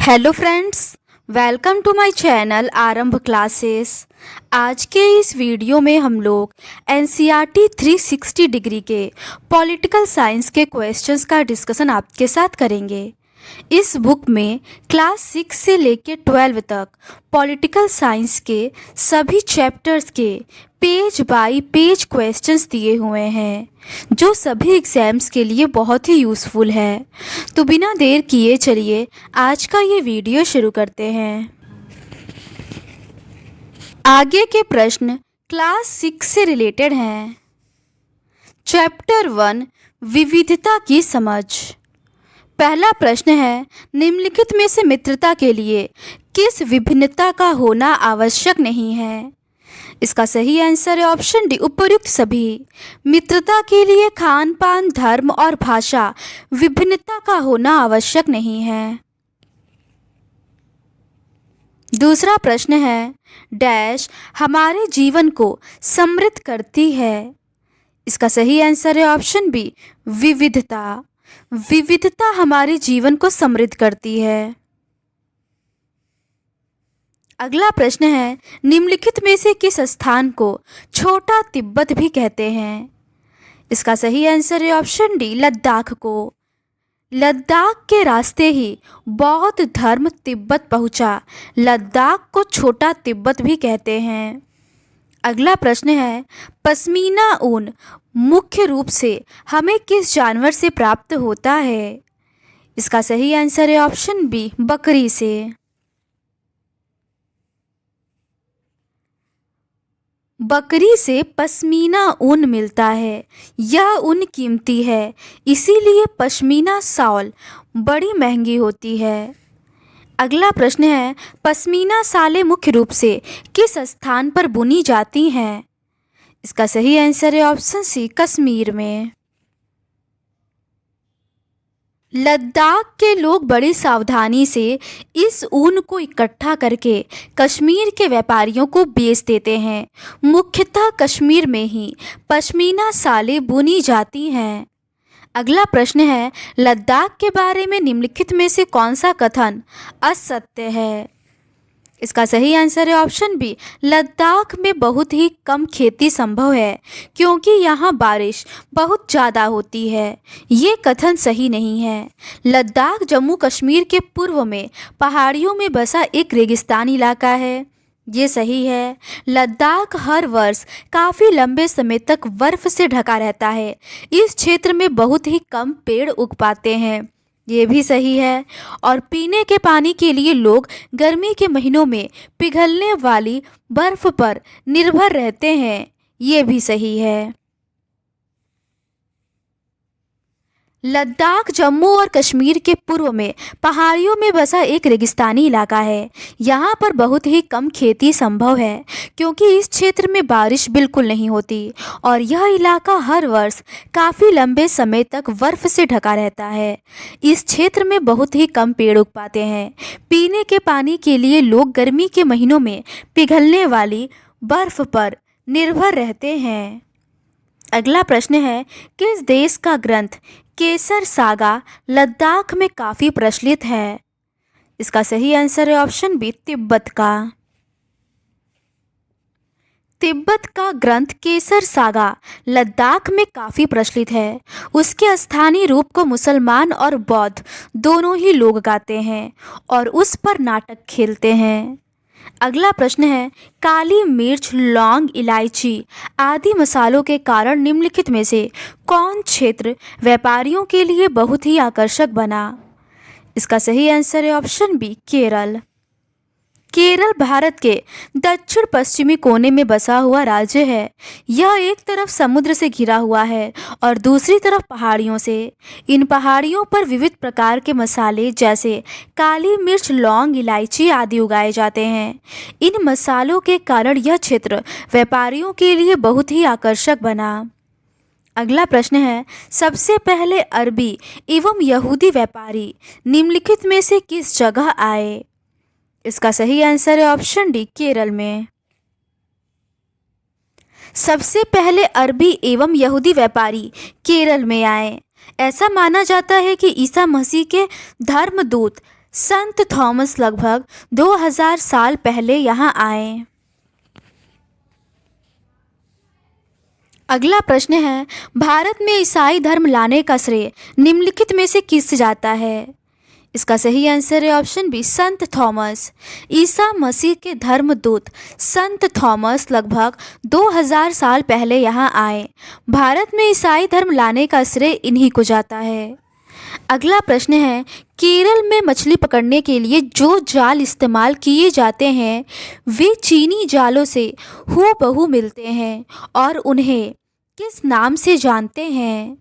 Hello friends, welcome to my channel Aarambh classes. आज के इस वीडियो में हम लोग एनसीईआरटी 360 डिग्री के पॉलिटिकल साइंस के क्वेश्चंस का डिस्कशन आपके साथ करेंगे। इस बुक में क्लास 6 से लेकर 12 तक पॉलिटिकल साइंस के सभी चैप्टर्स के पेज बाय पेज क्वेश्चंस दिए हुए हैं, जो सभी एग्जाम्स के लिए बहुत ही यूज़फुल है। तो बिना देर किए चलिए आज का ये वीडियो शुरू करते हैं। आगे के प्रश्न क्लास 6 से रिलेटेड हैं। चैप्टर 1 विविधता की समझ। पहला प्रश्न है, निम्नलिखित में से मित्रता के लिए किस विभिन्नता का होना आवश्यक नहीं है? इसका सही आंसर है ऑप्शन डी, उपर्युक्त सभी। मित्रता के लिए खान पान, धर्म और भाषा विभिन्नता का होना आवश्यक नहीं है। दूसरा प्रश्न है, डैश हमारे जीवन को समृद्ध करती है। इसका सही आंसर है ऑप्शन बी, विविधता। विविधता हमारे जीवन को समृद्ध करती है। अगला प्रश्न है, निम्नलिखित में से किस स्थान को छोटा तिब्बत भी कहते हैं? इसका सही आंसर है ऑप्शन डी, लद्दाख को। लद्दाख के रास्ते ही बौद्ध धर्म तिब्बत पहुंचा। लद्दाख को छोटा तिब्बत भी कहते हैं। अगला प्रश्न है, पश्मीना ऊन मुख्य रूप से हमें किस जानवर से प्राप्त होता है? इसका सही आंसर है ऑप्शन बी, बकरी से। बकरी से पश्मीना ऊन मिलता है। यह ऊन कीमती है, इसीलिए पश्मीना शॉल बड़ी महंगी होती है। अगला प्रश्न है, पश्मीना शालें मुख्य रूप से किस स्थान पर बुनी जाती हैं? इसका सही आंसर है ऑप्शन सी, कश्मीर में। लद्दाख के लोग बड़ी सावधानी से इस ऊन को इकट्ठा करके कश्मीर के व्यापारियों को बेच देते हैं। मुख्यतः कश्मीर में ही पश्मीना शालें बुनी जाती हैं। अगला प्रश्न है, लद्दाख के बारे में निम्नलिखित में से कौन सा कथन असत्य है? इसका सही आंसर है ऑप्शन बी, लद्दाख में बहुत ही कम खेती संभव है क्योंकि यहाँ बारिश बहुत ज़्यादा होती है। ये कथन सही नहीं है। लद्दाख जम्मू कश्मीर के पूर्व में पहाड़ियों में बसा एक रेगिस्तानी इलाका है। ये सही है। लद्दाख हर वर्ष काफ़ी लंबे समय तक बर्फ़ से ढका रहता है। इस क्षेत्र में बहुत ही कम पेड़ उग पाते हैं। ये भी सही है। और पीने के पानी के लिए लोग गर्मी के महीनों में पिघलने वाली बर्फ़ पर निर्भर रहते हैं। ये भी सही है। लद्दाख जम्मू और कश्मीर के पूर्व में पहाड़ियों में बसा एक रेगिस्तानी इलाका है। यहाँ पर बहुत ही कम खेती संभव है क्योंकि इस क्षेत्र में बारिश बिल्कुल नहीं होती और यह इलाका हर वर्ष काफ़ी लंबे समय तक बर्फ़ से ढका रहता है। इस क्षेत्र में बहुत ही कम पेड़ उग पाते हैं। पीने के पानी के लिए लोग गर्मी के महीनों में पिघलने वाली बर्फ़ पर निर्भर रहते हैं। अगला प्रश्न है, किस देश का ग्रंथ केसर सागा लद्दाख में काफ़ी प्रचलित है? इसका सही आंसर है ऑप्शन बी, तिब्बत का। तिब्बत का ग्रंथ केसर सागा लद्दाख में काफ़ी प्रचलित है। उसके स्थानीय रूप को मुसलमान और बौद्ध दोनों ही लोग गाते हैं और उस पर नाटक खेलते हैं। अगला प्रश्न है, काली मिर्च, लौंग, इलायची आदि मसालों के कारण निम्नलिखित में से कौन क्षेत्र व्यापारियों के लिए बहुत ही आकर्षक बना? इसका सही आंसर है ऑप्शन बी, केरल। केरल भारत के दक्षिण पश्चिमी कोने में बसा हुआ राज्य है। यह एक तरफ समुद्र से घिरा हुआ है और दूसरी तरफ पहाड़ियों से। इन पहाड़ियों पर विविध प्रकार के मसाले जैसे काली मिर्च, लौंग, इलायची आदि उगाए जाते हैं। इन मसालों के कारण यह क्षेत्र व्यापारियों के लिए बहुत ही आकर्षक बना। अगला प्रश्न है, सबसे पहले अरबी एवं यहूदी व्यापारी निम्नलिखित में से किस जगह आए? इसका सही आंसर है ऑप्शन डी, केरल में। सबसे पहले अरबी एवं यहूदी व्यापारी केरल में आए। ऐसा माना जाता है कि ईसा मसीह के धर्मदूत संत थॉमस लगभग 2000 साल पहले यहाँ आए। अगला प्रश्न है, भारत में ईसाई धर्म लाने का श्रेय निम्नलिखित में से किस जाता है? इसका सही आंसर है ऑप्शन बी, संत थॉमस। ईसा मसीह के धर्मदूत संत थॉमस लगभग 2000 साल पहले यहाँ आए। भारत में ईसाई धर्म लाने का श्रेय इन्हीं को जाता है। अगला प्रश्न है, केरल में मछली पकड़ने के लिए जो जाल इस्तेमाल किए जाते हैं वे चीनी जालों से हूबहू मिलते हैं और उन्हें किस नाम से जानते हैं?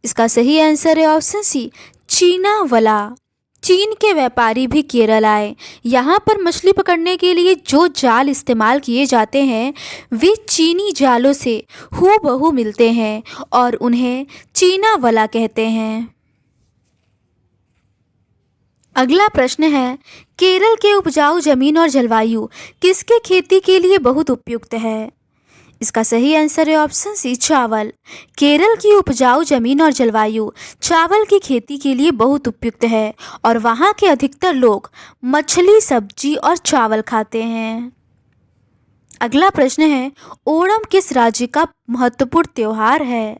इसका सही आंसर है ऑप्शन सी, चीनावला। चीन के व्यापारी भी केरल आए। यहाँ पर मछली पकड़ने के लिए जो जाल इस्तेमाल किए जाते हैं वे चीनी जालों से हूबहू मिलते हैं और उन्हें चीनावला कहते हैं। अगला प्रश्न है, केरल के उपजाऊ जमीन और जलवायु किसके खेती के लिए बहुत उपयुक्त है? इसका सही आंसर है ऑप्शन सी, चावल। केरल की उपजाऊ जमीन और जलवायु चावल की खेती के लिए बहुत उपयुक्त है और वहाँ के अधिकतर लोग मछली, सब्जी और चावल खाते हैं। अगला प्रश्न है, ओणम किस राज्य का महत्वपूर्ण त्योहार है?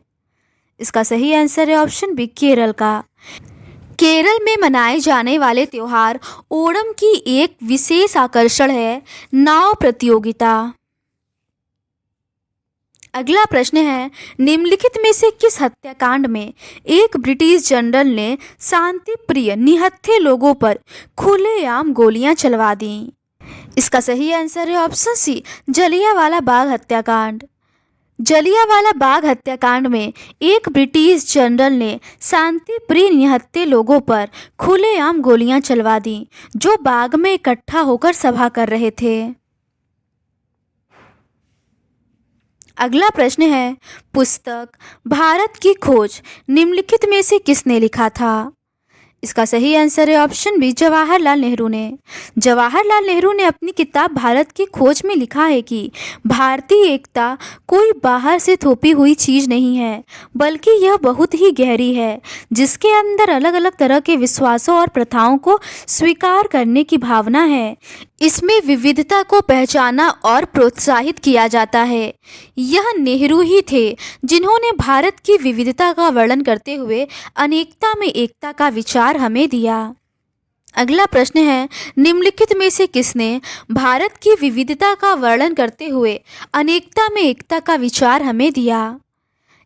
इसका सही आंसर है ऑप्शन बी, केरल का। केरल में मनाए जाने वाले त्योहार ओणम की एक विशेष आकर्षण है नाव प्रतियोगिता। अगला प्रश्न है, निम्नलिखित में से किस हत्याकांड में एक ब्रिटिश जनरल ने शांति प्रिय निहत्थे लोगों पर खुलेआम गोलियां चलवा दी? इसका सही आंसर है ऑप्शन सी, जलियांवाला बाग हत्याकांड। जलियांवाला बाग हत्याकांड में एक ब्रिटिश जनरल ने शांति प्रिय निहत्थे लोगों पर खुलेआम गोलियां चलवा दी जो बाग में इकट्ठा होकर सभा कर रहे थे। अगला प्रश्न है, पुस्तक भारत की खोज निम्नलिखित में से किसने लिखा था? इसका सही आंसर है ऑप्शन बी, जवाहरलाल नेहरू ने। जवाहरलाल नेहरू ने अपनी किताब भारत की खोज में लिखा है कि भारतीय एकता कोई बाहर से थोपी हुई चीज़ नहीं है, बल्कि यह बहुत ही गहरी है, जिसके अंदर अलग अलग तरह के विश्वासों और प्रथाओं को स्वीकार करने की भावना है। इसमें विविधता को पहचाना और प्रोत्साहित किया जाता है। यह नेहरू ही थे जिन्होंने भारत की विविधता का वर्णन करते हुए अनेकता में एकता का विचार हमें दिया। अगला प्रश्न है, निम्नलिखित में से किसने भारत की विविधता का वर्णन करते हुए अनेकता में एकता का विचार हमें दिया?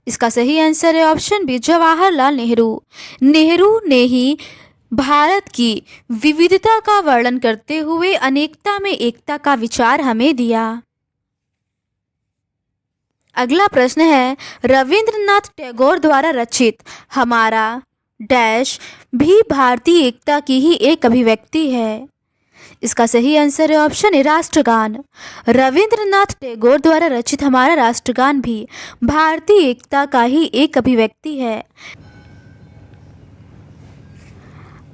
इसका सही आंसर है ऑप्शन बी, जवाहरलाल नेहरू। नेहरू ने ही भारत की विविधता का वर्णन करते हुए अनेकता में एकता का विचार हमें दिया। अगला प्रश्न है, रविंद्रनाथ टैगोर द्वारा रचित हमारा डैश भी भारतीय एकता की ही एक अभिव्यक्ति है। इसका सही आंसर है ऑप्शन ए, राष्ट्रगान। रविंद्रनाथ टैगोर द्वारा रचित हमारा राष्ट्रगान भी भारतीय एकता का ही एक अभिव्यक्ति है।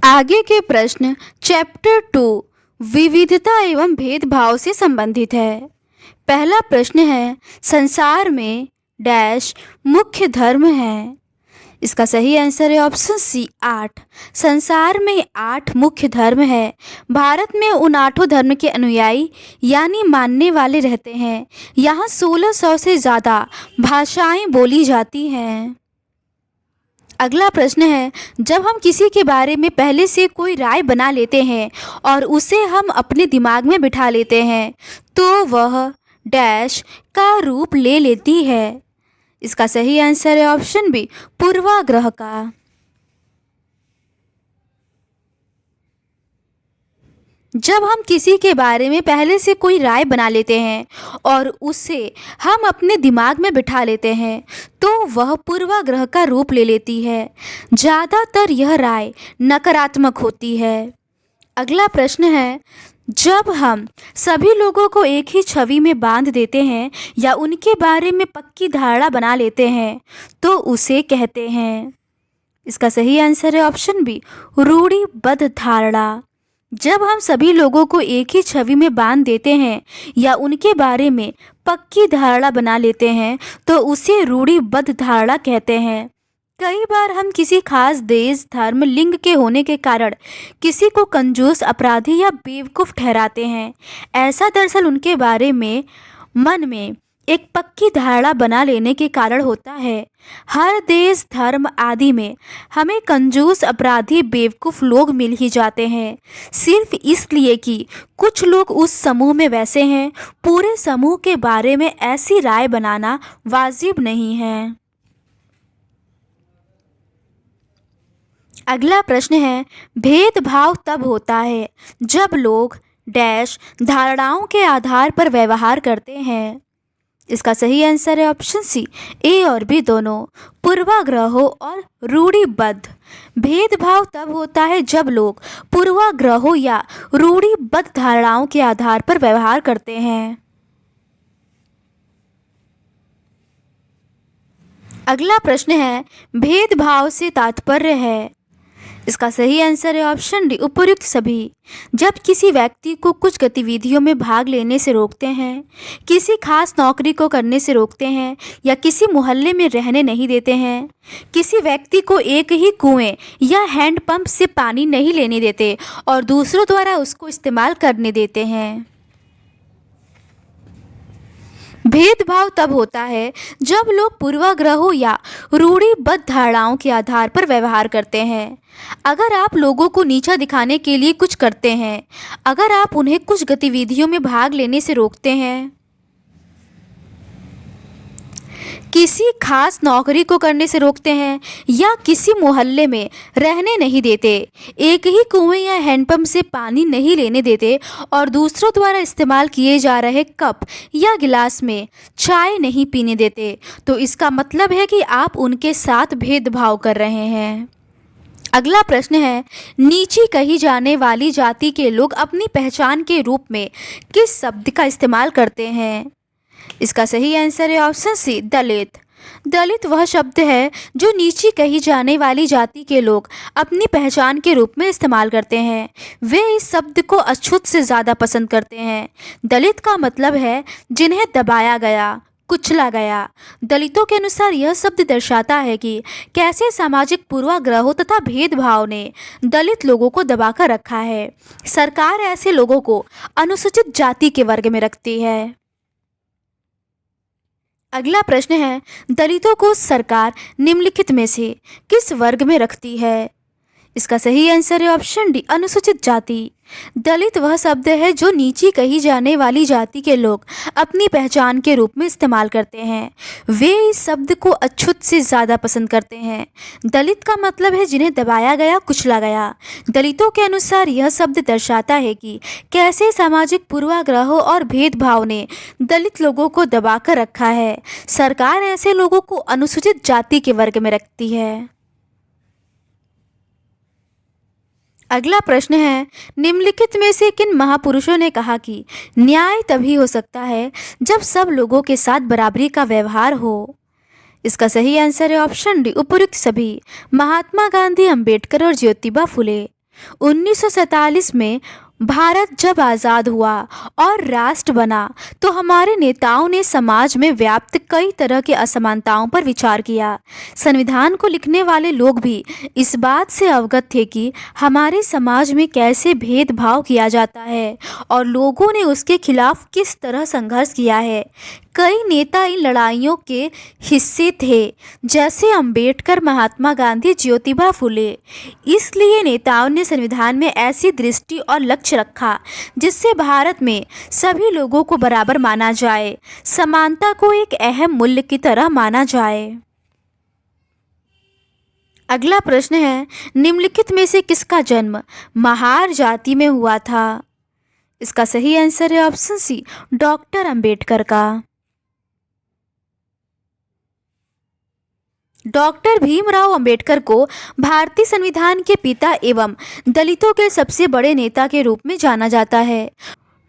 आगे के प्रश्न चैप्टर 2 विविधता एवं भेदभाव से संबंधित है। पहला प्रश्न है, संसार में डैश मुख्य धर्म है? इसका सही आंसर है ऑप्शन सी, 8। संसार में 8 मुख्य धर्म है। भारत में उन 8 धर्म के अनुयायी यानी मानने वाले रहते हैं। यहाँ 1600 से ज़्यादा भाषाएं बोली जाती हैं। अगला प्रश्न है, जब हम किसी के बारे में पहले से कोई राय बना लेते हैं और उसे हम अपने दिमाग में बिठा लेते हैं तो वह डैश का रूप ले लेती है। इसका सही आंसर है ऑप्शन बी, पूर्वाग्रह का। जब हम किसी के बारे में पहले से कोई राय बना लेते हैं और उसे हम अपने दिमाग में बिठा लेते हैं तो वह पूर्वाग्रह का रूप ले लेती है। ज़्यादातर यह राय नकारात्मक होती है। अगला प्रश्न है, जब हम सभी लोगों को एक ही छवि में बांध देते हैं या उनके बारे में पक्की धारणा बना लेते हैं तो उसे कहते हैं। इसका सही आंसर है ऑप्शन बी, रूढ़िबद्ध धारणा। जब हम सभी लोगों को एक ही छवि में बांध देते हैं या उनके बारे में पक्की धारणा बना लेते हैं तो उसे रूढ़िबद्ध धारणा कहते हैं। कई बार हम किसी खास देश, धर्म, लिंग के होने के कारण किसी को कंजूस, अपराधी या बेवकूफ़ ठहराते हैं। ऐसा दरअसल उनके बारे में मन में एक पक्की धारणा बना लेने के कारण होता है। हर देश, धर्म आदि में हमें कंजूस, अपराधी, बेवकूफ़ लोग मिल ही जाते हैं, सिर्फ इसलिए कि कुछ लोग उस समूह में वैसे हैं। पूरे समूह के बारे में ऐसी राय बनाना वाजिब नहीं है। अगला प्रश्न है, भेदभाव तब होता है जब लोग डैश धारणाओं के आधार पर व्यवहार करते हैं। इसका सही आंसर है ऑप्शन सी, ए और बी दोनों, पूर्वाग्रहों और रूढ़िबद्ध। भेदभाव तब होता है जब लोग पूर्वाग्रहों या रूढ़िबद्ध धारणाओं के आधार पर व्यवहार करते हैं। अगला प्रश्न है, भेदभाव से तात्पर्य है। इसका सही आंसर है ऑप्शन डी, उपर्युक्त सभी। जब किसी व्यक्ति को कुछ गतिविधियों में भाग लेने से रोकते हैं, किसी खास नौकरी को करने से रोकते हैं या किसी मोहल्ले में रहने नहीं देते हैं, किसी व्यक्ति को एक ही कुएं या हैंडपंप से पानी नहीं लेने देते और दूसरों द्वारा उसको इस्तेमाल करने देते हैं। भेदभाव तब होता है जब लोग पूर्वाग्रहों या रूढ़िबद्ध धारणाओं के आधार पर व्यवहार करते हैं। अगर आप लोगों को नीचा दिखाने के लिए कुछ करते हैं, अगर आप उन्हें कुछ गतिविधियों में भाग लेने से रोकते हैं, किसी खास नौकरी को करने से रोकते हैं या किसी मोहल्ले में रहने नहीं देते, एक ही कुएं या हैंडपंप से पानी नहीं लेने देते और दूसरों द्वारा इस्तेमाल किए जा रहे कप या गिलास में चाय नहीं पीने देते, तो इसका मतलब है कि आप उनके साथ भेदभाव कर रहे हैं। अगला प्रश्न है, नीची कही जाने वाली जाति के लोग अपनी पहचान के रूप में किस शब्द का इस्तेमाल करते हैं? इसका सही आंसर है ऑप्शन सी, दलित। दलित वह शब्द है जो नीची कही जाने वाली जाति के लोग अपनी पहचान के रूप में इस्तेमाल करते हैं। वे इस शब्द को अछूत से ज़्यादा पसंद करते हैं। दलित का मतलब है जिन्हें दबाया गया, कुचला गया। दलितों के अनुसार यह शब्द दर्शाता है कि कैसे सामाजिक पूर्वाग्रहों तथा भेदभाव ने दलित लोगों को दबाकर रखा है। सरकार ऐसे लोगों को अनुसूचित जाति के वर्ग में रखती है। अगला प्रश्न है, दलितों को सरकार निम्नलिखित में से किस वर्ग में रखती है? इसका सही आंसर है ऑप्शन डी, अनुसूचित जाति। दलित वह शब्द है जो नीची कही जाने वाली जाति के लोग अपनी पहचान के रूप में इस्तेमाल करते हैं। वे इस शब्द को अछूत से ज़्यादा पसंद करते हैं। दलित का मतलब है जिन्हें दबाया गया, कुचला गया। दलितों के अनुसार यह शब्द दर्शाता है कि कैसे सामाजिक पूर्वाग्रहों और भेदभाव ने दलित लोगों को दबाकर रखा है। सरकार ऐसे लोगों को अनुसूचित जाति के वर्ग में रखती है। अगला प्रश्न है, निम्नलिखित में से किन महापुरुषों ने कहा कि न्याय तभी हो सकता है जब सब लोगों के साथ बराबरी का व्यवहार हो? इसका सही आंसर है ऑप्शन डी, उपर्युक्त सभी। महात्मा गांधी, अंबेडकर और ज्योतिबा फुले। 1947 में भारत जब आज़ाद हुआ और राष्ट्र बना तो हमारे नेताओं ने समाज में व्याप्त कई तरह की असमानताओं पर विचार किया। संविधान को लिखने वाले लोग भी इस बात से अवगत थे कि हमारे समाज में कैसे भेदभाव किया जाता है और लोगों ने उसके खिलाफ किस तरह संघर्ष किया है। कई नेता इन लड़ाइयों के हिस्से थे, जैसे अंबेडकर, महात्मा गांधी, ज्योतिबा फुले। इसलिए नेताओं ने संविधान में ऐसी दृष्टि और लक्ष्य रखा जिससे भारत में सभी लोगों को बराबर माना जाए, समानता को एक अहम मूल्य की तरह माना जाए। अगला प्रश्न है, निम्नलिखित में से किसका जन्म महार जाति में हुआ था? इसका सही आंसर है ऑप्शन सी, डॉक्टर अंबेडकर का। डॉक्टर भीमराव अंबेडकर को भारतीय संविधान के पिता एवं दलितों के सबसे बड़े नेता के रूप में जाना जाता है।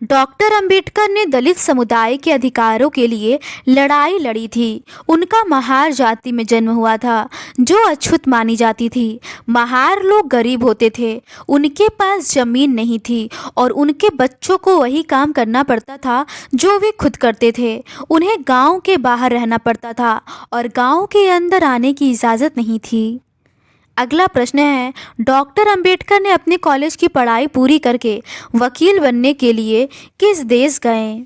डॉक्टर अंबेडकर ने दलित समुदाय के अधिकारों के लिए लड़ाई लड़ी थी। उनका महार जाति में जन्म हुआ था जो अछूत मानी जाती थी। महार लोग गरीब होते थे, उनके पास जमीन नहीं थी और उनके बच्चों को वही काम करना पड़ता था जो वे खुद करते थे। उन्हें गांव के बाहर रहना पड़ता था और गांव के अंदर आने की इजाज़त नहीं थी। अगला प्रश्न है, डॉक्टर अंबेडकर ने अपने कॉलेज की पढ़ाई पूरी करके वकील बनने के लिए किस देश गए?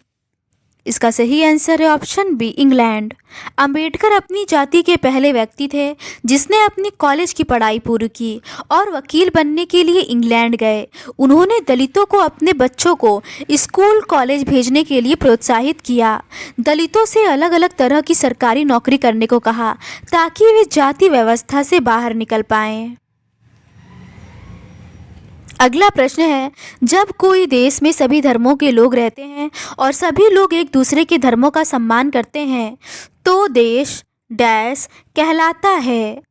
इसका सही आंसर है ऑप्शन बी, इंग्लैंड। अंबेडकर अपनी जाति के पहले व्यक्ति थे जिसने अपनी कॉलेज की पढ़ाई पूरी की और वकील बनने के लिए इंग्लैंड गए। उन्होंने दलितों को अपने बच्चों को स्कूल कॉलेज भेजने के लिए प्रोत्साहित किया। दलितों से अलग अलग तरह की सरकारी नौकरी करने को कहा ताकि वे जाति व्यवस्था से बाहर निकल पाएं। अगला प्रश्न है, जब कोई देश में सभी धर्मों के लोग रहते हैं और सभी लोग एक दूसरे के धर्मों का सम्मान करते हैं तो देश डैश कहलाता है?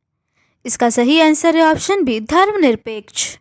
इसका सही आंसर है ऑप्शन बी, धर्मनिरपेक्ष।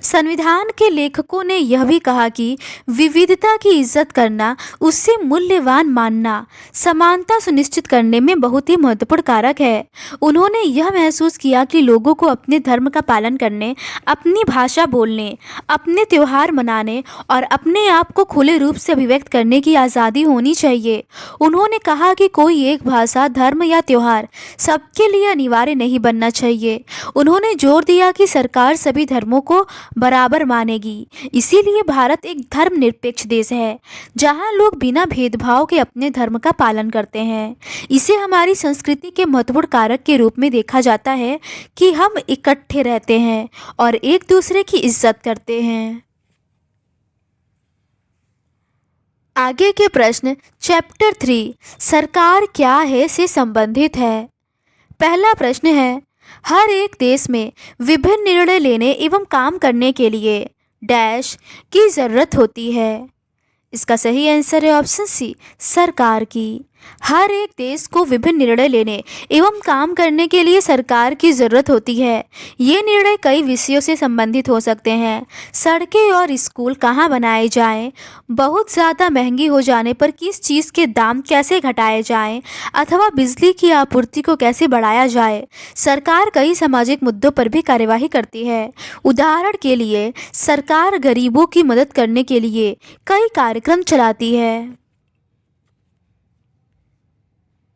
संविधान के लेखकों ने यह भी कहा कि विविधता की इज्जत करना, उससे मूल्यवान मानना समानता सुनिश्चित करने में बहुत ही महत्वपूर्ण कारक है। उन्होंने यह महसूस किया कि लोगों को अपने धर्म का पालन करने, अपनी भाषा बोलने, अपने त्यौहार मनाने और अपने आप को खुले रूप से अभिव्यक्त करने की आज़ादी होनी चाहिए। उन्होंने कहा कि कोई एक भाषा, धर्म या त्यौहार सबके लिए अनिवार्य नहीं बनना चाहिए। उन्होंने जोर दिया कि सरकार सभी धर्मों को बराबर मानेगी। इसीलिए भारत एक धर्मनिरपेक्ष देश है जहां लोग बिना भेदभाव के अपने धर्म का पालन करते हैं। इसे हमारी संस्कृति के महत्वपूर्ण कारक के रूप में देखा जाता है कि हम इकट्ठे रहते हैं और एक दूसरे की इज्जत करते हैं। आगे के प्रश्न चैप्टर 3 सरकार क्या है से संबंधित है। पहला प्रश्न है, हर एक देश में विभिन्न निर्णय लेने एवं काम करने के लिए डैश की ज़रूरत होती है। इसका सही आंसर है ऑप्शन सी, सरकार की। हर एक देश को विभिन्न निर्णय लेने एवं काम करने के लिए सरकार की ज़रूरत होती है। ये निर्णय कई विषयों से संबंधित हो सकते हैं। सड़कें और स्कूल कहाँ बनाए जाएं, बहुत ज़्यादा महंगी हो जाने पर किस चीज़ के दाम कैसे घटाए जाएं, अथवा बिजली की आपूर्ति को कैसे बढ़ाया जाए। सरकार कई सामाजिक मुद्दों पर भी कार्यवाही करती है। उदाहरण के लिए सरकार गरीबों की मदद करने के लिए कई कार्यक्रम चलाती है।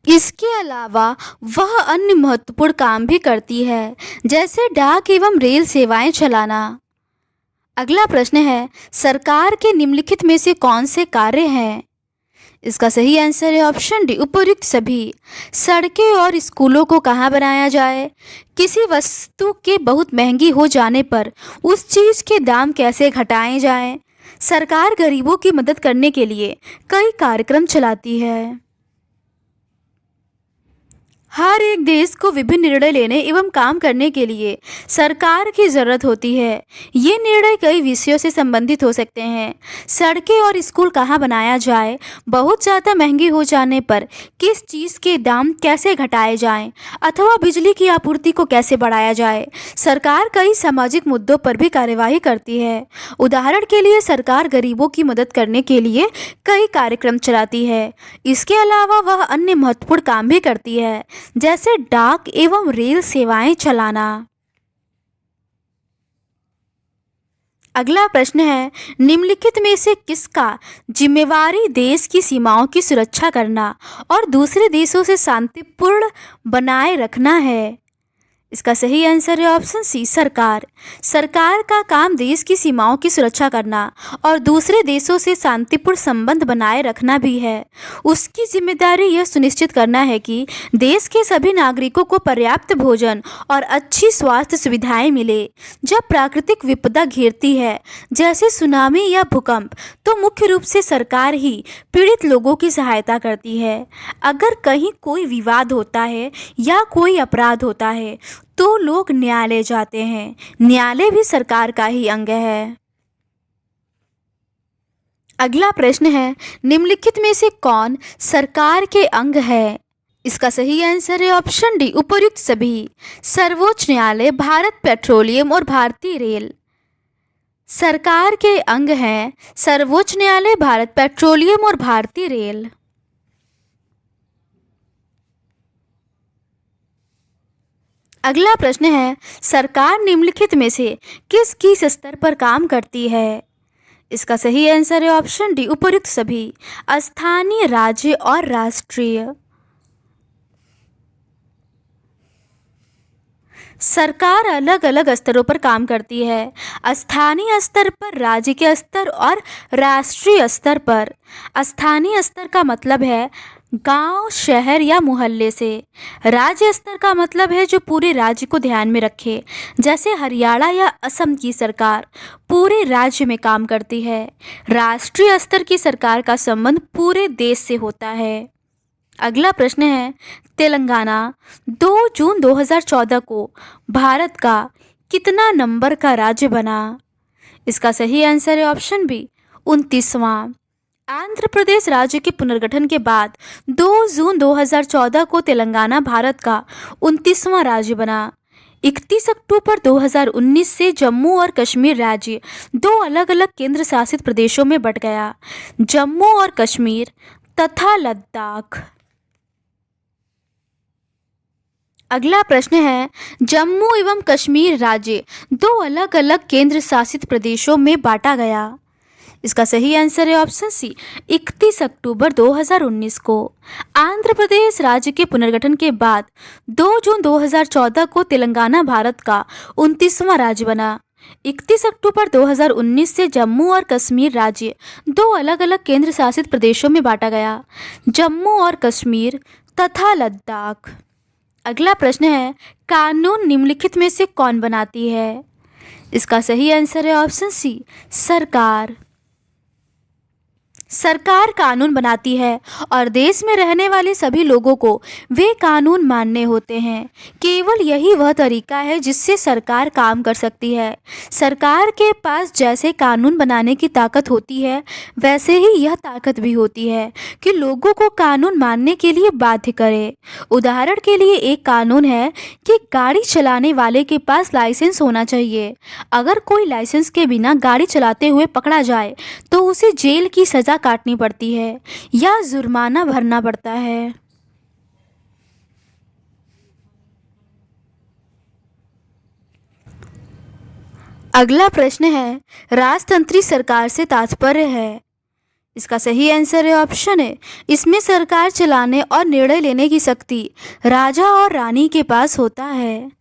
इसके अलावा वह अन्य महत्वपूर्ण काम भी करती है, जैसे डाक एवं रेल सेवाएं चलाना। अगला प्रश्न है, सरकार के निम्नलिखित में से कौन से कार्य हैं? इसका सही आंसर है ऑप्शन डी, उपयुक्त सभी। सड़कें और स्कूलों को कहाँ बनाया जाए, किसी वस्तु के बहुत महंगी हो जाने पर उस चीज़ के दाम कैसे घटाए जाएं। सरकार गरीबों की मदद करने के लिए कई कार्यक्रम चलाती है। हर एक देश को विभिन्न निर्णय लेने एवं काम करने के लिए सरकार की ज़रूरत होती है। ये निर्णय कई विषयों से संबंधित हो सकते हैं। सड़कें और स्कूल कहाँ बनाया जाए, बहुत ज़्यादा महंगी हो जाने पर किस चीज़ के दाम कैसे घटाए जाएं, अथवा बिजली की आपूर्ति को कैसे बढ़ाया जाए। सरकार कई सामाजिक मुद्दों पर भी कार्यवाही करती है। उदाहरण के लिए सरकार गरीबों की मदद करने के लिए कई कार्यक्रम चलाती है। इसके अलावा वह अन्य महत्वपूर्ण काम भी करती है, जैसे डाक एवं रेल सेवाएं चलाना। अगला प्रश्न है, निम्नलिखित में से किसका जिम्मेवारी देश की सीमाओं की सुरक्षा करना और दूसरे देशों से शांतिपूर्ण बनाए रखना है? इसका सही आंसर है ऑप्शन सी, सरकार। सरकार का काम देश की सीमाओं की सुरक्षा करना और दूसरे देशों से शांतिपूर्ण संबंध बनाए रखना भी है। उसकी जिम्मेदारी यह सुनिश्चित करना है कि देश के सभी नागरिकों को पर्याप्त भोजन और अच्छी स्वास्थ्य सुविधाएं मिले। जब प्राकृतिक विपदा घेरती है, जैसे सुनामी या भूकंप, तो मुख्य रूप से सरकार ही पीड़ित लोगों की सहायता करती है। अगर कहीं कोई विवाद होता है या कोई अपराध होता है तो लोग न्यायालय जाते हैं। न्यायालय भी सरकार का ही अंग है। अगला प्रश्न है, निम्नलिखित में से कौन सरकार के अंग है? इसका सही आंसर है ऑप्शन डी, उपर्युक्त सभी। सर्वोच्च न्यायालय, भारत पेट्रोलियम और भारतीय रेल। सरकार के अंग हैं सर्वोच्च न्यायालय, भारत पेट्रोलियम और भारतीय रेल। अगला प्रश्न है, सरकार निम्नलिखित में से किस स्तर पर काम करती है? इसका सही आंसर है ऑप्शन डी, उपयुक्त सभी, स्थानीय, राज्य और राष्ट्रीय। सरकार अलग अलग स्तरों पर काम करती है, स्थानीय स्तर पर, राज्य के स्तर और राष्ट्रीय स्तर पर। स्थानीय स्तर का मतलब है गांव, शहर या मोहल्ले से। राज्य स्तर का मतलब है जो पूरे राज्य को ध्यान में रखे, जैसे हरियाणा या असम की सरकार पूरे राज्य में काम करती है। राष्ट्रीय स्तर की सरकार का संबंध पूरे देश से होता है। अगला प्रश्न है, तेलंगाना 2 जून 2014 को भारत का कितना नंबर का राज्य बना? इसका सही आंसर है ऑप्शन बी, 29वां। आंध्र प्रदेश राज्य के पुनर्गठन के बाद 2 जून 2014 को तेलंगाना भारत का 29वां राज्य बना। 31 अक्टूबर 2019 से जम्मू और कश्मीर राज्य 2 अलग अलग केंद्र शासित प्रदेशों में बंट गया, जम्मू और कश्मीर तथा लद्दाख। अगला प्रश्न है, जम्मू एवं कश्मीर राज्य 2 अलग अलग केंद्र शासित प्रदेशों में बांटा गया। इसका सही आंसर है ऑप्शन सी, 31 अक्टूबर 2019 को। आंध्र प्रदेश राज्य के पुनर्गठन के बाद 2 जून 2014 को तेलंगाना भारत का 29वां राज्य बना। 31 अक्टूबर 2019 से जम्मू और कश्मीर राज्य 2 अलग अलग केंद्र शासित प्रदेशों में बांटा गया, जम्मू और कश्मीर तथा लद्दाख। अगला प्रश्न है, कानून निम्नलिखित में से कौन बनाती है? इसका सही आंसर है ऑप्शन सी, सरकार। सरकार कानून बनाती है और देश में रहने वाले सभी लोगों को वे कानून मानने होते हैं। केवल यही वह तरीका है जिससे सरकार काम कर सकती है। सरकार के पास जैसे कानून बनाने की ताकत होती है, वैसे ही यह ताकत भी होती है कि लोगों को कानून मानने के लिए बाध्य करे। उदाहरण के लिए एक कानून है कि गाड़ी चलाने वाले के पास लाइसेंस होना चाहिए। अगर कोई लाइसेंस के बिना गाड़ी चलाते हुए पकड़ा जाए तो उसे जेल की सज़ा काटनी पड़ती है या जुर्माना भरना पड़ता है। अगला प्रश्न है, राजतंत्री सरकार से तात्पर्य है? इसका सही आंसर है ऑप्शन है, इसमें सरकार चलाने और निर्णय लेने की शक्ति राजा और रानी के पास होता है।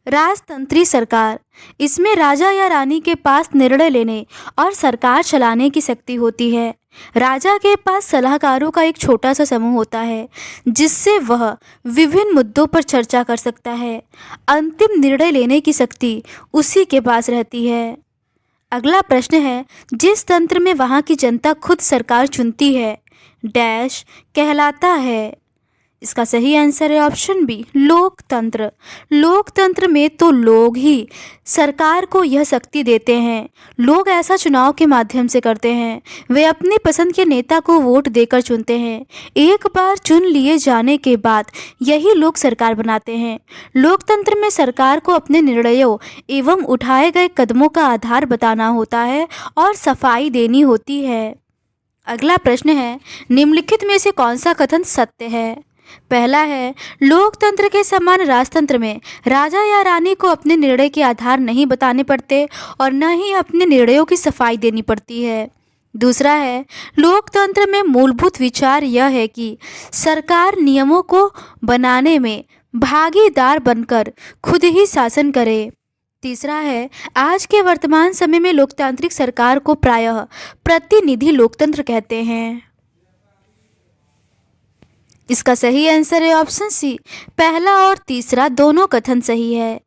राजतंत्री सरकार, इसमें राजा या रानी के पास निर्णय लेने और सरकार चलाने की शक्ति होती है। राजा के पास सलाहकारों का एक छोटा सा समूह होता है जिससे वह विभिन्न मुद्दों पर चर्चा कर सकता है। अंतिम निर्णय लेने की शक्ति उसी के पास रहती है। अगला प्रश्न है, जिस तंत्र में वहाँ की जनता खुद सरकार चुनती है डैश कहलाता है? इसका सही आंसर है ऑप्शन बी, लोकतंत्र। लोकतंत्र में तो लोग ही सरकार को यह शक्ति देते हैं। लोग ऐसा चुनाव के माध्यम से करते हैं। वे अपनी पसंद के नेता को वोट देकर चुनते हैं। एक बार चुन लिए जाने के बाद यही लोग सरकार बनाते हैं। लोकतंत्र में सरकार को अपने निर्णयों एवं उठाए गए कदमों का आधार बताना होता है और सफाई देनी होती है। अगला प्रश्न है, निम्नलिखित में से कौन सा कथन सत्य है? पहला है, लोकतंत्र के समान राजतंत्र में राजा या रानी को अपने निर्णय के आधार नहीं बताने पड़ते और न ही अपने निर्णयों की सफाई देनी पड़ती है। दूसरा है, लोकतंत्र में मूलभूत विचार यह है कि सरकार नियमों को बनाने में भागीदार बनकर खुद ही शासन करे। तीसरा है, आज के वर्तमान समय में लोकतांत्रिक सरकार को प्रायः प्रतिनिधि लोकतंत्र कहते हैं। इसका सही आंसर है ऑप्शन सी, पहला और तीसरा दोनों कथन सही है।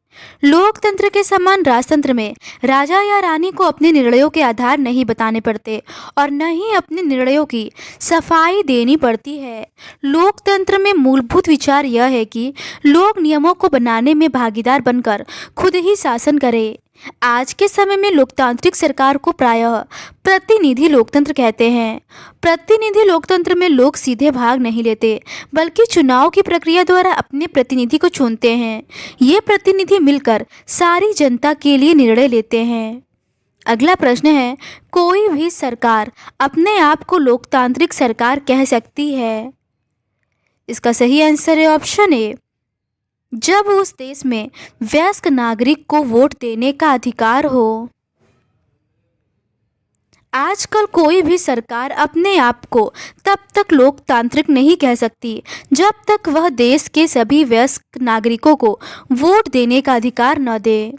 लोकतंत्र के समान राजतंत्र में राजा या रानी को अपने निर्णयों के आधार नहीं बताने पड़ते और न ही अपने निर्णयों की सफाई देनी पड़ती है। लोकतंत्र में मूलभूत विचार यह है कि लोग नियमों को बनाने में भागीदार बनकर खुद ही शासन करें। आज के समय में लोकतांत्रिक सरकार को प्रायः प्रतिनिधि लोकतंत्र कहते हैं। प्रतिनिधि लोकतंत्र में लोग सीधे भाग नहीं लेते, बल्कि चुनाव की प्रक्रिया द्वारा अपने प्रतिनिधि को चुनते हैं। ये प्रतिनिधि मिलकर सारी जनता के लिए निर्णय लेते हैं। अगला प्रश्न है, कोई भी सरकार अपने आप को लोकतांत्रिक सरकार कह सकती है? इसका सही आंसर है ऑप्शन ए, जब उस देश में वयस्क नागरिक को वोट देने का अधिकार हो। आजकल कोई भी सरकार अपने आप को तब तक लोकतांत्रिक नहीं कह सकती जब तक वह देश के सभी वयस्क नागरिकों को वोट देने का अधिकार न दे।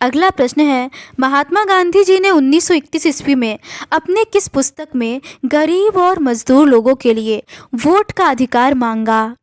अगला प्रश्न है, महात्मा गांधी जी ने 1931 ईस्वी में अपने किस पुस्तक में गरीब और मजदूर लोगों के लिए वोट का अधिकार मांगा?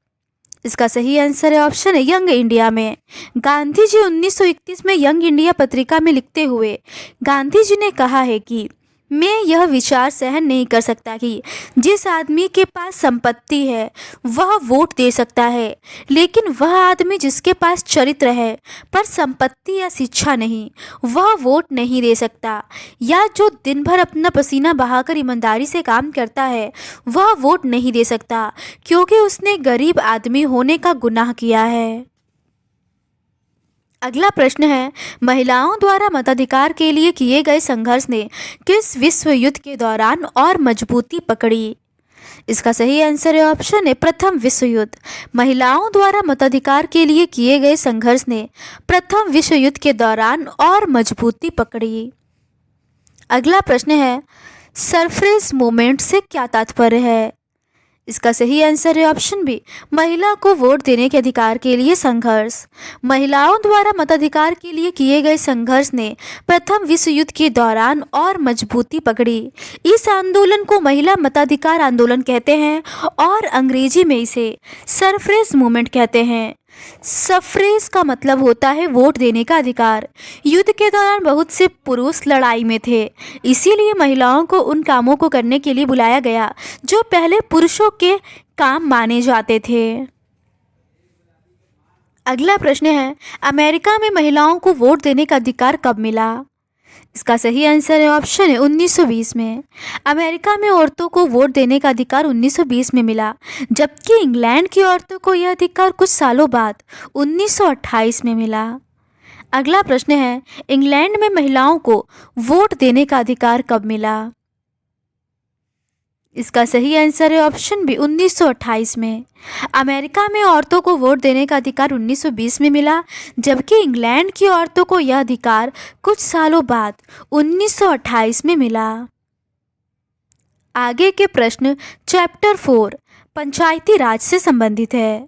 इसका सही आंसर है ऑप्शन है यंग इंडिया में। गांधी जी 1931 में यंग इंडिया पत्रिका में लिखते हुए गांधी जी ने कहा है कि मैं यह विचार सहन नहीं कर सकता कि जिस आदमी के पास संपत्ति है वह वोट दे सकता है, लेकिन वह आदमी जिसके पास चरित्र है पर संपत्ति या शिक्षा नहीं, वह वोट नहीं दे सकता। या जो दिन भर अपना पसीना बहाकर ईमानदारी से काम करता है वह वोट नहीं दे सकता, क्योंकि उसने गरीब आदमी होने का गुनाह किया है। अगला प्रश्न है, महिलाओं द्वारा मताधिकार के लिए किए गए संघर्ष ने किस विश्व युद्ध के दौरान और मजबूती पकड़ी? इसका सही आंसर है ऑप्शन है प्रथम विश्व युद्ध। महिलाओं द्वारा मताधिकार के लिए किए गए संघर्ष ने प्रथम विश्व युद्ध के दौरान और मजबूती पकड़ी। अगला प्रश्न है, सफरेज मूवमेंट से क्या तात्पर्य है? इसका सही आंसर है ऑप्शन बी, महिला को वोट देने के अधिकार के लिए संघर्ष। महिलाओं द्वारा मताधिकार के लिए किए गए संघर्ष ने प्रथम विश्व युद्ध के दौरान और मजबूती पकड़ी। इस आंदोलन को महिला मताधिकार आंदोलन कहते हैं और अंग्रेजी में इसे सफरेज मूवमेंट कहते हैं। सफरेज का मतलब होता है वोट देने का अधिकार। युद्ध के दौरान बहुत से पुरुष लड़ाई में थे, इसीलिए महिलाओं को उन कामों को करने के लिए बुलाया गया जो पहले पुरुषों के काम माने जाते थे। अगला प्रश्न है, अमेरिका में महिलाओं को वोट देने का अधिकार कब मिला? इसका सही आंसर है ऑप्शन है 1920 में। अमेरिका में औरतों को वोट देने का अधिकार 1920 में मिला, जबकि इंग्लैंड की औरतों को यह अधिकार कुछ सालों बाद 1928 में मिला। अगला प्रश्न है, इंग्लैंड में महिलाओं को वोट देने का अधिकार कब मिला? इसका सही आंसर है ऑप्शन बी 1928 में। अमेरिका में औरतों को वोट देने का अधिकार 1920 में मिला, जबकि इंग्लैंड की औरतों को यह अधिकार कुछ सालों बाद 1928 में मिला। आगे के प्रश्न चैप्टर 4 पंचायती राज से संबंधित है।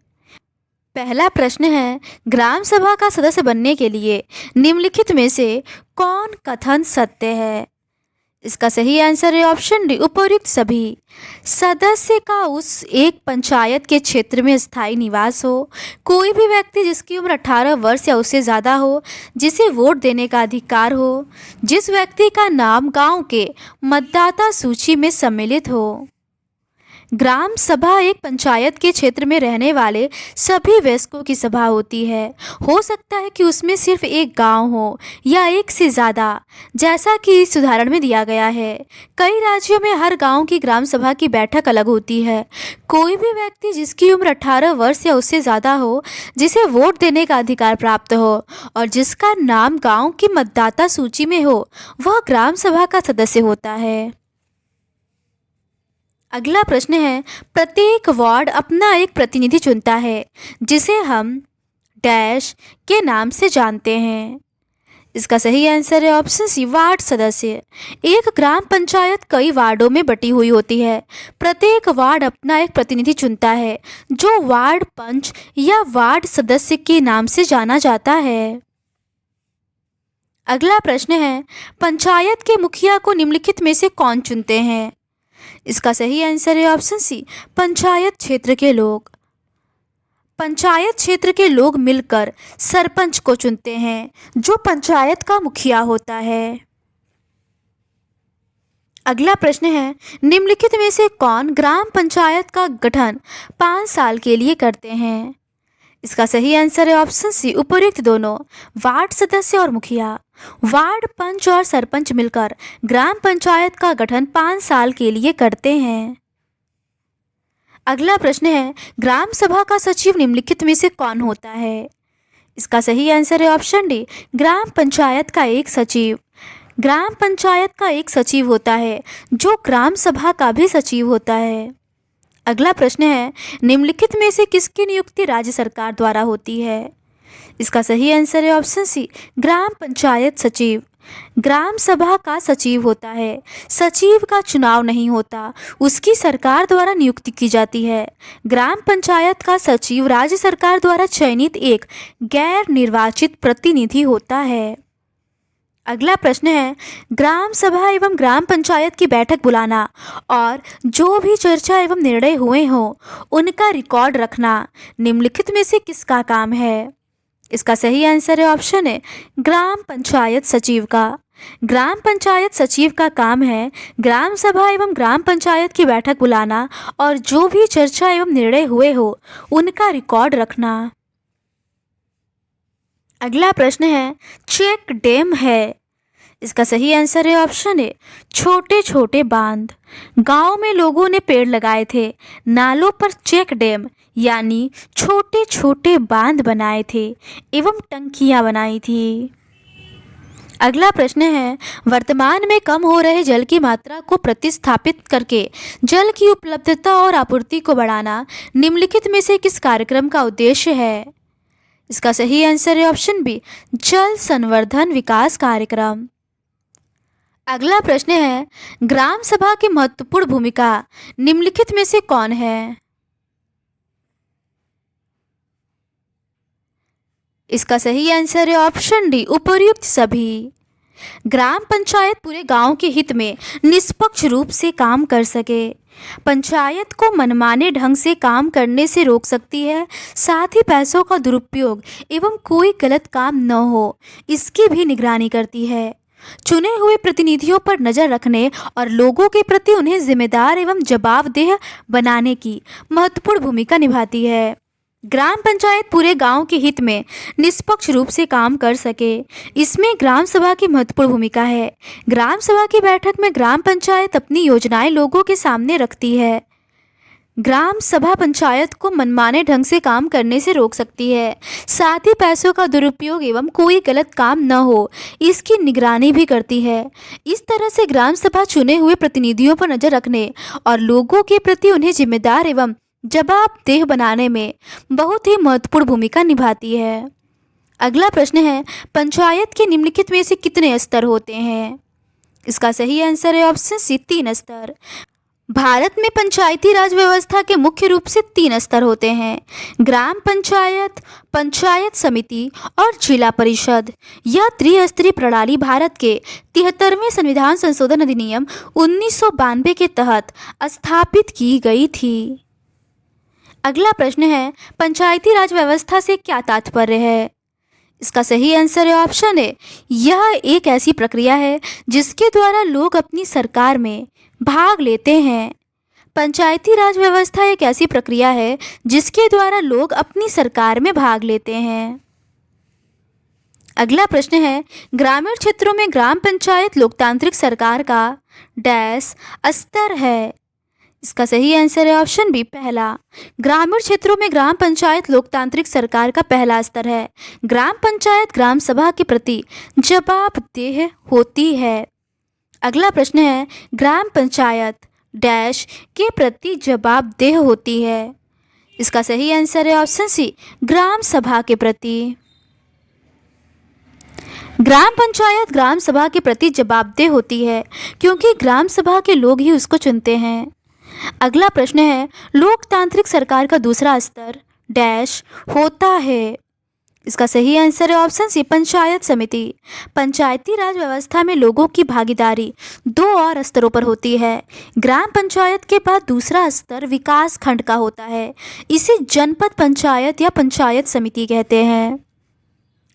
पहला प्रश्न है, ग्राम सभा का सदस्य बनने के लिए निम्नलिखित में से कौन कथन सत्य है? इसका सही आंसर है ऑप्शन डी उपर्युक्त सभी। सदस्य का उस एक पंचायत के क्षेत्र में स्थायी निवास हो, कोई भी व्यक्ति जिसकी उम्र 18 वर्ष या उससे ज़्यादा हो, जिसे वोट देने का अधिकार हो, जिस व्यक्ति का नाम गांव के मतदाता सूची में सम्मिलित हो। ग्राम सभा एक पंचायत के क्षेत्र में रहने वाले सभी वयस्कों की सभा होती है। हो सकता है कि उसमें सिर्फ एक गांव हो या एक से ज़्यादा, जैसा कि इस उदाहरण में दिया गया है। कई राज्यों में हर गांव की ग्राम सभा की बैठक अलग होती है। कोई भी व्यक्ति जिसकी उम्र 18 वर्ष या उससे ज़्यादा हो, जिसे वोट देने का अधिकार प्राप्त हो और जिसका नाम गाँव की मतदाता सूची में हो, वह ग्राम सभा का सदस्य होता है। अगला प्रश्न है, प्रत्येक वार्ड अपना एक प्रतिनिधि चुनता है, जिसे हम डैश के नाम से जानते हैं। इसका सही आंसर है ऑप्शन सी वार्ड सदस्य। एक ग्राम पंचायत कई वार्डों में बटी हुई होती है। प्रत्येक वार्ड अपना एक प्रतिनिधि चुनता है, जो वार्ड पंच या वार्ड सदस्य के नाम से जाना जाता है। अगला प्रश्न है, पंचायत के मुखिया को निम्नलिखित में से कौन चुनते हैं? इसका सही आंसर है ऑप्शन सी पंचायत क्षेत्र के लोग। पंचायत क्षेत्र के लोग मिलकर सरपंच को चुनते हैं, जो पंचायत का मुखिया होता है। अगला प्रश्न है, निम्नलिखित में से कौन ग्राम पंचायत का गठन 5 साल के लिए करते हैं? इसका सही आंसर है ऑप्शन सी उपर्युक्त दोनों, वार्ड सदस्य और मुखिया। वार्ड पंच और सरपंच मिलकर ग्राम पंचायत का गठन 5 साल के लिए करते हैं। अगला प्रश्न है, ग्राम सभा का सचिव निम्नलिखित में से कौन होता है? इसका सही आंसर है ऑप्शन डी, ग्राम पंचायत का एक सचिव। ग्राम पंचायत का एक सचिव होता है जो ग्राम सभा का भी सचिव होता है। अगला प्रश्न है, निम्नलिखित में से किसकी नियुक्ति राज्य सरकार द्वारा होती है? इसका सही आंसर है ऑप्शन सी, ग्राम पंचायत सचिव। ग्राम सभा का सचिव होता है, सचिव का चुनाव नहीं होता, उसकी सरकार द्वारा नियुक्ति की जाती है। ग्राम पंचायत का सचिव राज्य सरकार द्वारा चयनित एक गैर निर्वाचित प्रतिनिधि होता है। अगला प्रश्न है, ग्राम सभा एवं ग्राम पंचायत की बैठक बुलाना और जो भी चर्चा एवं निर्णय हुए हों उनका रिकॉर्ड रखना निम्नलिखित में से किसका काम है? इसका सही आंसर है ऑप्शन है, ग्राम पंचायत सचिव का। ग्राम पंचायत सचिव का काम है ग्राम सभा एवं ग्राम पंचायत की बैठक बुलाना और जो भी चर्चा एवं निर्णय हुए हो उनका रिकॉर्ड रखना। अगला प्रश्न है, चेक डैम है। इसका सही आंसर है ऑप्शन है, छोटे छोटे बांध। गांव में लोगों ने पेड़ लगाए थे, नालों पर चेक डैम यानी छोटे छोटे बांध बनाए थे एवं टंकियां बनाई थी। अगला प्रश्न है, वर्तमान में कम हो रहे जल की मात्रा को प्रतिस्थापित करके जल की उपलब्धता और आपूर्ति को बढ़ाना निम्नलिखित में से किस कार्यक्रम का उद्देश्य है? इसका सही आंसर है ऑप्शन बी, जल संवर्धन विकास कार्यक्रम। अगला प्रश्न है, ग्राम सभा की महत्वपूर्ण भूमिका निम्नलिखित में से कौन है? इसका सही आंसर है ऑप्शन डी, उपर्युक्त सभी। ग्राम पंचायत पूरे गांव के हित में निष्पक्ष रूप से काम कर सके, पंचायत को मनमाने ढंग से काम करने से रोक सकती है, साथ ही पैसों का दुरुपयोग एवं कोई गलत काम न हो इसकी भी निगरानी करती है। चुने हुए प्रतिनिधियों पर नजर रखने और लोगों के प्रति उन्हें जिम्मेदार एवं जवाबदेह बनाने की महत्वपूर्ण भूमिका निभाती है। ग्राम पंचायत पूरे गांव के हित में निष्पक्ष रूप से काम कर सके, इसमें ग्राम सभा की महत्वपूर्ण भूमिका है। ग्राम सभा की बैठक में ग्राम पंचायत अपनी योजनाएं लोगों के सामने रखती है। ग्राम सभा पंचायत को मनमाने ढंग से काम करने से रोक सकती है, साथ ही पैसों का दुरुपयोग एवं कोई गलत काम न हो इसकी निगरानी भी करती है। इस तरह से ग्राम सभा चुने हुए प्रतिनिधियों पर नजर रखने और लोगों के प्रति उन्हें जिम्मेदार एवं जवाबदेह बनाने में बहुत ही महत्वपूर्ण भूमिका निभाती है। अगला प्रश्न है, पंचायत के निम्नलिखित में से कितने स्तर होते हैं? इसका सही आंसर है ऑप्शन सी, 3 स्तर। भारत में पंचायती राज व्यवस्था के मुख्य रूप से 3 स्तर होते हैं, ग्राम पंचायत, पंचायत समिति और जिला परिषद। यह त्रिस्तरीय प्रणाली भारत के 73वें संविधान संशोधन अधिनियम 1992 के तहत स्थापित की गई थी। अगला प्रश्न है, पंचायती राज व्यवस्था से क्या तात्पर्य है? इसका सही आंसर है ऑप्शन है, यह एक ऐसी प्रक्रिया है जिसके द्वारा लोग अपनी सरकार में भाग लेते हैं। पंचायती राज व्यवस्था एक ऐसी प्रक्रिया है जिसके द्वारा लोग अपनी सरकार में भाग लेते हैं। अगला प्रश्न है, ग्रामीण क्षेत्रों में ग्राम पंचायत लोकतांत्रिक सरकार का डैश स्तर है। इसका सही आंसर है ऑप्शन बी, पहला। ग्रामीण क्षेत्रों में ग्राम पंचायत लोकतांत्रिक सरकार का पहला स्तर है। ग्राम पंचायत ग्राम सभा के प्रति जवाबदेह होती है। अगला प्रश्न है, ग्राम पंचायत डैश के प्रति जवाबदेह होती है। इसका सही आंसर है ऑप्शन सी, ग्राम सभा के प्रति। ग्राम पंचायत ग्राम सभा के प्रति जवाबदेह होती है क्योंकि ग्राम सभा के लोग ही उसको चुनते हैं। अगला प्रश्न है, लोकतांत्रिक सरकार का दूसरा स्तर डैश होता है। इसका सही आंसर है ऑप्शन सी, पंचायत समिति। पंचायती राज व्यवस्था में लोगों की भागीदारी 2 और स्तरों पर होती है। ग्राम पंचायत के बाद दूसरा स्तर विकास खंड का होता है, इसे जनपद पंचायत या पंचायत समिति कहते हैं।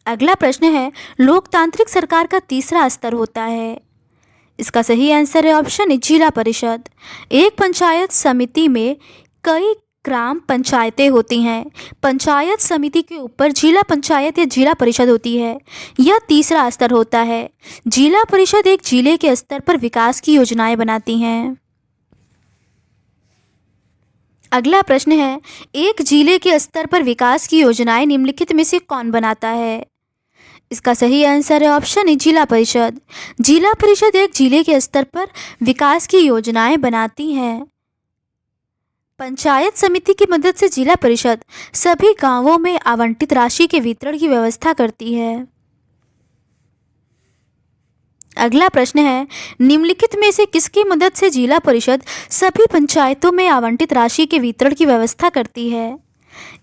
अगला प्रश्न है, लोकतांत्रिक सरकार का तीसरा स्तर होता है। इसका सही आंसर है ऑप्शन ए, जिला परिषद। एक पंचायत समिति में कई ग्राम पंचायतें होती हैं। पंचायत समिति के ऊपर जिला पंचायत या जिला परिषद होती है। यह तीसरा स्तर होता है। जिला परिषद एक जिले के स्तर पर विकास की योजनाएं बनाती हैं। अगला प्रश्न है, एक जिले के स्तर पर विकास की योजनाएं निम्नलिखित में से कौन बनाता है? इसका सही आंसर है ऑप्शन ए जिला परिषद। जिला परिषद एक जिले के स्तर पर विकास की योजनाएं बनाती हैं। पंचायत समिति की मदद से जिला परिषद सभी गांवों में आवंटित राशि के वितरण की व्यवस्था करती है। अगला प्रश्न है, निम्नलिखित में से किसकी मदद से जिला परिषद सभी पंचायतों में आवंटित राशि के वितरण की व्यवस्था करती है?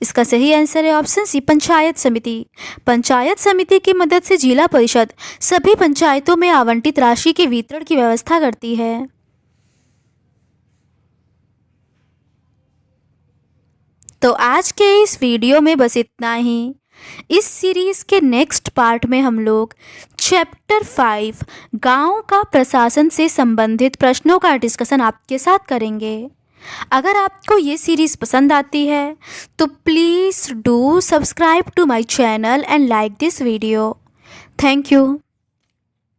इसका सही आंसर है ऑप्शन सी पंचायत समिति। पंचायत समिति की मदद से जिला परिषद सभी पंचायतों में आवंटित राशि के वितरण की व्यवस्था करती है। तो आज के इस वीडियो में बस इतना ही। इस सीरीज़ के नेक्स्ट पार्ट में हम लोग चैप्टर 5 गांव का प्रशासन से संबंधित प्रश्नों का डिस्कशन आपके साथ करेंगे। अगर आपको ये सीरीज़ पसंद आती है तो please do subscribe to my channel and like this video. Thank you.